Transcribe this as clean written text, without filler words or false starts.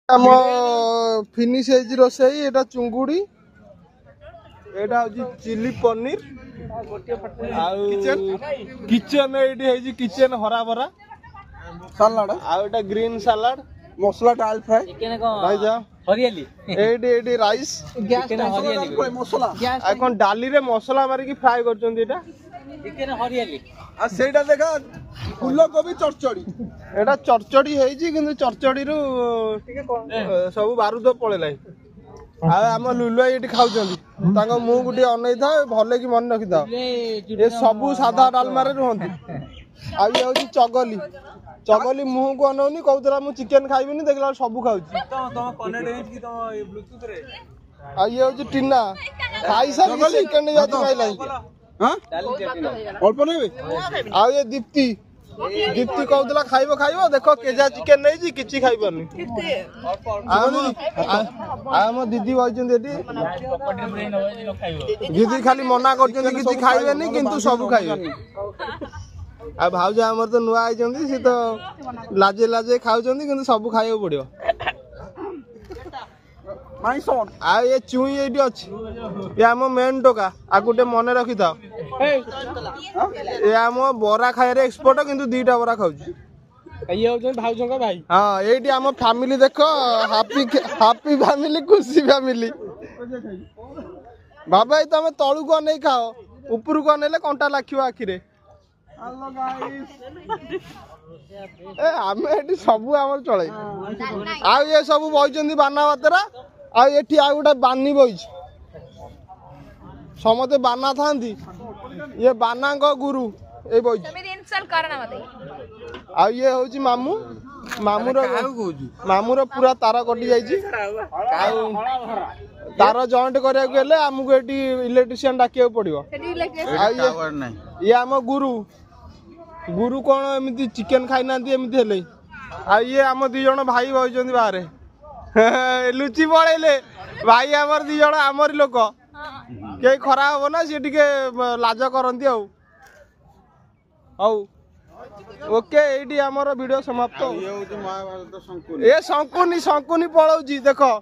आम फिनिश रोसई एटा चुंगुड़ी एटा हूँ chilli paneer kitchen ये किचन हरा भरा सलाड आउटा ग्रीन सलाड मसला डाल फ्राई भाई जा हरियाली एडी राइस मसला এখন डाली रे मसला मारी की फ्राई करछन एटा चिकन हरियाली आ सेटा देखा फूलकोबी चरचड़ी एटा चरचड़ी हेजी किंतु चरचड़ी रु सब बारूद पळेलाई आ हम लुलुआ एटी खाउछंदी तांको मुंह गुटी अनै था भले की मन रखि था ए सब सादा डालमा रे रहंती आ ये होची चगली चगली मुंह को अनौनी कहतरा मु चिकन खाइबिनी देखला सब खाउची तो कनेक्ट हे की तो ब्लूटूथ रे आ ये होची टिना खाई सर सेकंड जात खाइलाई हां अल्प नहीं आ ये दीप्ति दीप्ति कहतला खाइबो खाइबो देखो केजा चिकन नै जी किछि खाइबनी हम दीदी बइचन एटी दीदी खाली मना करछन किछि खाइबेनी किंतु सब खाइबे आ भाउज हमर तो नुआ आइचंदी से तो लाजे लाजे खाउचंदी किंतु सब खाइबो पड़ियो माय सन आ ये चुई एटी अछि ये हम मेन टोका आ गुटे मने रखि था ये हम बरा खायर एक्सपर्ट किंतु दीटा बरा खाउची ये हो भाउजन का भाई हां एटी हम फैमिली देखो हैप्पी फैमिली खुशी फैमिली बाबा तुम तळु को नै खाओ ऊपर को नेले कंटा लाखियो आखिरे हेलो गाइस ए हम एटी सब हमर चले आ ये सब बइचंदी बाना बातरा आ एठी आ गुटा बानी बइछ समते बाना थांदी ये बाना को गुरु ए बइछ तमे इंस्टॉल करना मते आ ये होची मामू मामूर पूरा तार कटि जाइछि तार जॉइंट करिया गेले हमकु एठी इलेक्ट्रिशियन डाकिया पड़ियो ये हम गुरु गुरु कोन एमिति चिकन खाइ नांती एमिति हेले आ ये हम दि जण भाई बइचंदी बाहरे लुचि पळेले भाई हमर दि जण हमर लोक के खरा हो ना से टिके लाज करंती आउ आउ ओके एडी हमर वीडियो समाप्त ये होती महाभारत संकुनी ए संकुनी पळौजी देखो